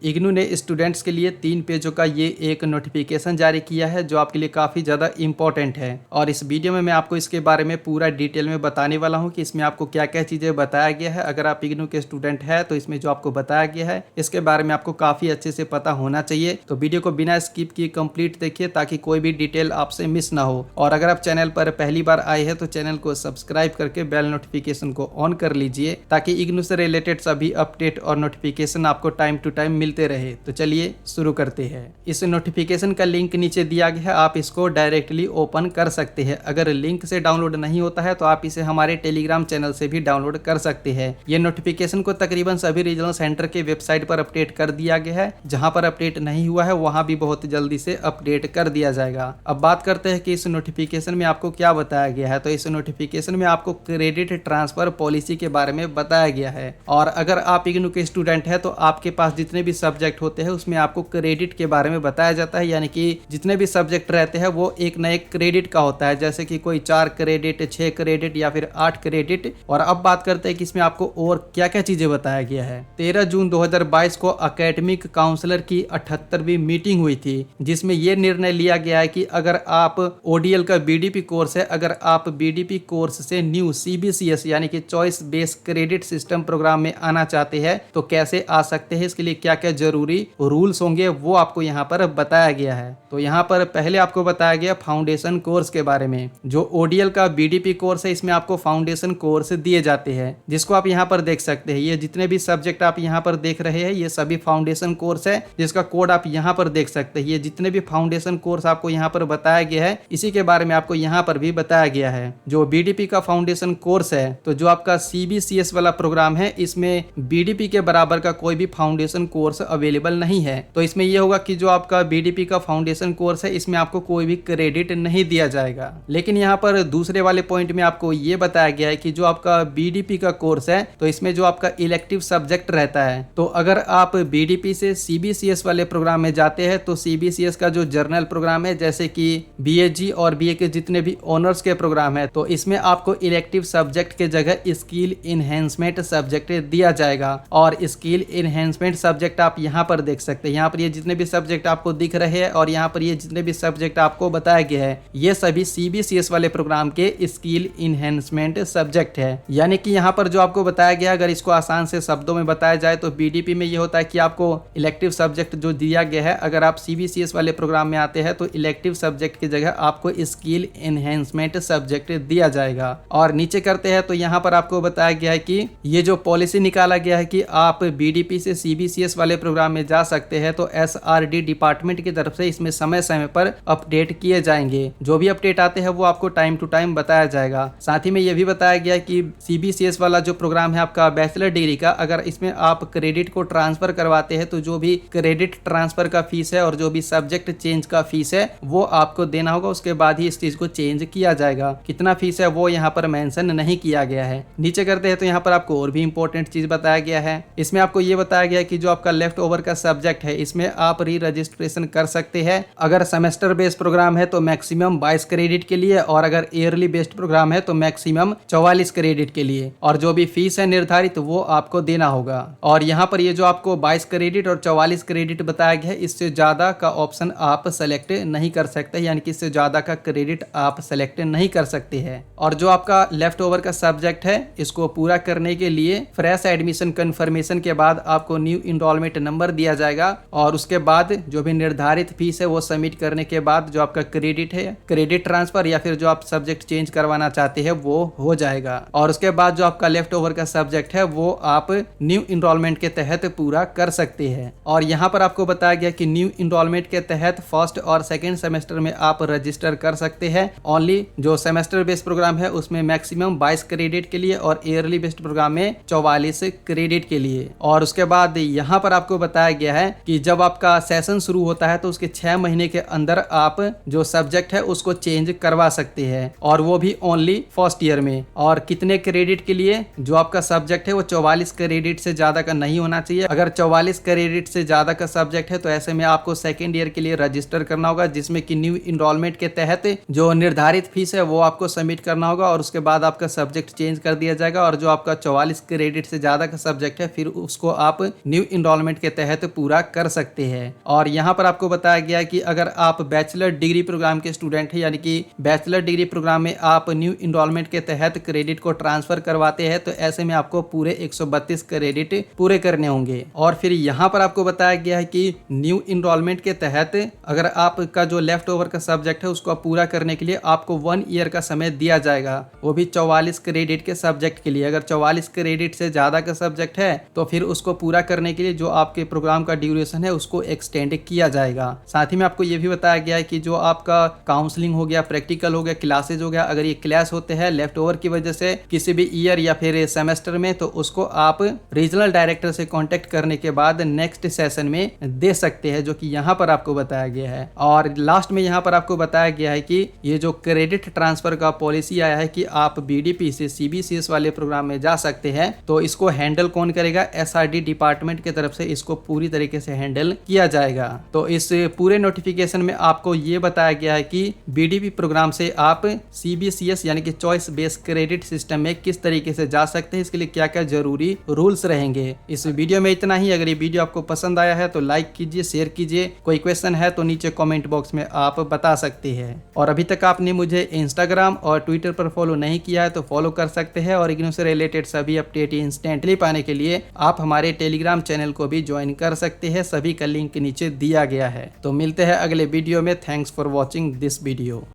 इग्नू ने स्टूडेंट्स के लिए 3 पेजों का ये एक नोटिफिकेशन जारी किया है जो आपके लिए काफ़ी ज़्यादा इंपॉर्टेंट है। और इस वीडियो में मैं आपको इसके बारे में पूरा डिटेल में बताने वाला हूँ कि इसमें आपको क्या क्या चीज़ें बताया गया है। अगर आप इग्नू के स्टूडेंट हैं तो इसमें जो आपको बताया गया है इसके बारे में आपको काफ़ी अच्छे से पता होना चाहिए। तो वीडियो को बिना स्किप किए कंप्लीट देखिए ताकि कोई भी डिटेल आपसे मिस ना हो। और अगर आप चैनल पर पहली बार आए हैं तो चैनल को सब्सक्राइब करके बेल नोटिफिकेशन को ऑन कर लीजिए ताकि इग्नू से रिलेटेड सभी अपडेट और नोटिफिकेशन आपको टाइम टू टाइम मिलते रहे। तो चलिए शुरू करते हैं। इस नोटिफिकेशन का लिंक नीचे दिया गया है, आप इसको डायरेक्टली ओपन कर सकते हैं। अगर लिंक से डाउनलोड नहीं होता है तो आप इसे हमारे टेलीग्राम चैनल से भी डाउनलोड कर सकते हैं। ये नोटिफिकेशन को तकरीबन सभी रीजनल सेंटर के वेबसाइट पर अपडेट कर दिया गया है। जहां पर अपडेट नहीं हुआ है वहां भी बहुत जल्दी से अपडेट कर दिया जाएगा। अब बात करते हैं कि इस नोटिफिकेशन में आपको क्या बताया गया है। तो इस नोटिफिकेशन में आपको क्रेडिट ट्रांसफर पॉलिसी के बारे में बताया गया है। और अगर आप इग्नू के स्टूडेंट हैं तो आपके पास जितने भी सब्जेक्ट होते हैं उसमें आपको क्रेडिट के बारे में बताया जाता है। यानी कि जितने भी सब्जेक्ट रहते हैं वो एक न एक क्रेडिट का होता है, जैसे कि कोई 4 क्रेडिट, 6 क्रेडिट या फिर 8 क्रेडिट। और अब बात करते हैं कि इसमें आपको और क्या क्या चीजें बताया गया है। 13 जून 2022 को अकेडमिक काउंसलर की 78वीं मीटिंग हुई थी जिसमें यह निर्णय लिया गया है कि अगर आप ओडीएल का बीडीपी कोर्स है, अगर आप बीडीपी कोर्स से न्यू सीबीसीएस यानी कि choice based credit system program में आना चाहते हैं तो कैसे आ सकते हैं, इसके लिए क्या क्या जरूरी रूल्स होंगे वो आपको यहाँ पर बताया गया है। तो यहाँ पर पहले आपको बताया गया फाउंडेशन कोर्स के बारे में। जो ओडीएल का बीडीपी कोर्स है इसमें आपको फाउंडेशन कोर्स दिए जाते हैं जिसको आप यहाँ पर देख सकते हैं। ये जितने भी सब्जेक्ट आप यहाँ पर देख रहे हैं ये सभी फाउंडेशन कोर्स है जिसका कोड आप यहाँ पर देख सकते हैं। ये जितने भी फाउंडेशन कोर्स आपको यहाँ पर बताया गया है इसी के बारे में आपको यहाँ पर भी बताया गया है। जो बीडीपी का फाउंडेशन कोर्स है तो जो आपका सीबीसीएस वाला प्रोग्राम है इसमें बीडीपी के बराबर का कोई भी फाउंडेशन कोर्स अवेलेबल नहीं है। तो इसमें यह होगा कि जो आपका बीडीपी का फाउंडेशन कोर्स है इसमें आपको कोई भी क्रेडिट नहीं दिया जाएगा। लेकिन यहाँ पर दूसरे वाले पॉइंट में आपको ये बताया गया है कि जो आपका बीडीपी का कोर्स है तो इसमें जो आपका इलेक्टिव सब्जेक्ट रहता है, तो अगर आप बीडीपी से सीबीसीएस वाले प्रोग्राम में जाते हैं तो सीबीसीएस का जो जर्नल प्रोग्राम है जैसे कि बीएसजी और बीए के जितने भी ऑनर्स के प्रोग्राम है तो इसमें आपको इलेक्टिव सब्जेक्ट के जगह स्किल इनहेंसमेंट सब्जेक्ट दिया जाएगा। और स्किल इनहेंसमेंट सब्जेक्ट आप यहाँ पर देख सकते हैं। यहाँ पर ये जितने भी सब्जेक्ट आपको दिख रहे हैं और यहाँ पर ये जितने भी सब्जेक्ट आपको बताया गया है ये सभी सीबीसीएस वाले प्रोग्राम के स्किल इनहेंसमेंट सब्जेक्ट है। यानी कि यहाँ पर जो आपको बताया गया, अगर इसको आसान से शब्दों में बताया जाए तो बीडीपी में ये होता है कि आपको इलेक्टिव सब्जेक्ट जो दिया गया है, अगर आप सीबीसीएस वाले प्रोग्राम में आते हैं तो इलेक्टिव सब्जेक्ट की जगह आपको स्किल इनहेंसमेंट सब्जेक्ट दिया जाएगा। और नीचे करते हैं तो यहाँ पर आपको बताया गया है कि ये जो पॉलिसी निकाला गया है कि आप बीडीपी से सीबीसीएस वाले प्रोग्राम में जा सकते हैं तो एसआरडी डिपार्टमेंट की तरफ से इसमें समय समय पर अपडेट किए जाएंगे। जो भी अपडेट आते हैं वो आपको टाइम टू टाइम बताया जाएगा। साथ ही में यह भी बताया गया है कि सीबीसीएस वाला जो प्रोग्राम है आपका बैचलर डिग्री का, अगर इसमें आप क्रेडिट को ट्रांसफर करवाते हैं तो जो भी क्रेडिट ट्रांसफर का फीस है और जो भी सब्जेक्ट चेंज का फीस है वो आपको देना होगा। उसके बाद ही इस चीज को चेंज किया जाएगा। कितना फीस है वो यहाँ पर मेंशन नहीं किया गया है। नीचे करते हैं तो यहाँ पर आपको और भी इंपॉर्टेंट चीज बताया गया है। इसमें आपको ये बताया गया है कि जो आपका लेफ्ट ओवर का सब्जेक्ट है इसमें आप री रजिस्ट्रेशन कर सकते हैं। अगर सेमेस्टर बेस्ड प्रोग्राम है तो मैक्सिमम 22 क्रेडिट के लिए, और अगर ईयरली बेस्ड प्रोग्राम है तो मैक्सिमम 44 क्रेडिट के लिए। और जो भी फीस है निर्धारित वो आपको देना होगा। और यहाँ पर ये जो आपको 22 क्रेडिट और 44 क्रेडिट बताया गया है इससे ज्यादा का ऑप्शन आप सेलेक्ट नहीं कर सकते, यानी कि इससे ज्यादा का क्रेडिट आप सेलेक्ट नहीं कर सकते हैं। और जो आपका लेफ्ट ओवर का सब्जेक्ट है इसको पूरा करने के लिए फ्रेश एडमिशन कंफर्मेशन के बाद आपको न्यू इनरोलमेंट नंबर दिया जाएगा। और उसके बाद जो भी निर्धारित फीस है वो सबमिट करने के बाद जो आपका क्रेडिट है, क्रेडिट ट्रांसफर या फिर जो आप सब्जेक्ट चेंज करवाना चाहते हैं वो हो जाएगा। और उसके बाद जो आपका लेफ्ट ओवर का सब्जेक्ट है वो आप न्यू इनरोलमेंट के तहत पूरा कर सकते हैं। और यहाँ पर आपको बताया गया कि न्यू इनरोलमेंट के तहत फर्स्ट और सेकेंड सेमेस्टर में आप रजिस्टर कर सकते हैं। ओनली जो सेमेस्टर बेस्ड प्रोग्राम है उसमें मैक्सिमम 22 क्रेडिट के लिए और ईयरली बेस्ड प्रोग्राम में 44 क्रेडिट के लिए। और उसके बाद यहाँ पर आपको बताया गया है कि जब आपका सेशन शुरू होता है तो उसके 6 महीने के अंदर आप जो सब्जेक्ट है उसको चेंज करवा सकते हैं, और वो भी ओनली फर्स्ट ईयर में। और कितने क्रेडिट के लिए? जो आपका सब्जेक्ट है वो 44 क्रेडिट से ज्यादा का नहीं होना चाहिए। अगर 44 क्रेडिट से ज्यादा का सब्जेक्ट है तो ऐसे में आपको सेकेंड ईयर के लिए रजिस्टर करना होगा, जिसमें कि न्यू इनरोलमेंट के तहत जो निर्धारित फीस है वो आपको सबमिट करना होगा। और उसके बाद आपका सब्जेक्ट चेंज कर दिया जाएगा। और जो आपका 44 क्रेडिट से ज्यादा का सब्जेक्ट है फिर उसको आप न्यू इनरोलमेंट इंस्टॉलमेंट के तहत पूरा कर सकते हैं। और यहाँ पर आपको बताया गया है कि अगर आप बैचलर डिग्री प्रोग्राम के स्टूडेंट हैं, यानी कि बैचलर डिग्री प्रोग्राम में आप न्यू इनरोलमेंट के तहत क्रेडिट को ट्रांसफर करवाते हैं, तो ऐसे में आपको पूरे 132 क्रेडिट पूरे करने होंगे। और फिर यहाँ पर आपको बताया गया है कि न्यू इनरोलमेंट के तहत अगर आपका जो लेफ्ट ओवर का सब्जेक्ट है उसको पूरा करने के लिए आपको 1 ईयर का समय दिया जाएगा, वो भी 44 क्रेडिट के सब्जेक्ट के लिए। अगर 44 क्रेडिट से ज्यादा का सब्जेक्ट है तो फिर उसको पूरा करने के लिए जो आपके प्रोग्राम का ड्यूरेशन है उसको एक्सटेंड किया जाएगा। साथ ही में आपको ये भी बताया गया है कि जो आपका काउंसलिंग हो गया, प्रैक्टिकल हो गया, क्लासेज हो गया, अगर ये क्लास होते हैं लेफ्ट ओवर की वजह से किसी भी ईयर या फिर सेमेस्टर में, तो उसको आप रीजनल डायरेक्टर से कांटेक्ट करने के बाद नेक्स्ट सेशन में दे सकते हैं, जो कि यहाँ पर आपको बताया गया है। और लास्ट में यहाँ पर आपको बताया गया है कि ये जो क्रेडिट ट्रांसफर का पॉलिसी आया है कि आप बीडीपी से सीबीसीएस वाले प्रोग्राम में जा सकते हैं, तो इसको हैंडल कौन करेगा? एसआरडी डिपार्टमेंट की तरफ से इसको पूरी तरीके से हैंडल किया जाएगा। तो इस पूरे नोटिफिकेशन में आपको ये बताया गया है कि बीडीपी प्रोग्राम से आप सीबीसीएस यानी कि चॉइस बेस्ड क्रेडिट सिस्टम में किस तरीके से जा सकते हैं, इसके लिए क्या क्या जरूरी रूल्स रहेंगे। इस वीडियो में इतना ही। अगर ये वीडियो आपको पसंद आया है तो लाइक कीजिए, शेयर कीजिए। कोई क्वेश्चन है तो नीचे कमेंट बॉक्स में आप बता सकते हैं। और अभी तक आपने मुझे इंस्टाग्राम और ट्विटर पर फॉलो नहीं किया है तो फॉलो कर सकते हैं। और इग्नू से रिलेटेड सभी अपडेट इंस्टेंटली पाने के लिए आप हमारे टेलीग्राम चैनल को भी ज्वाइन कर सकते हैं, सभी का लिंक नीचे दिया गया है। तो मिलते हैं अगले वीडियो में। Thanks for watching this video.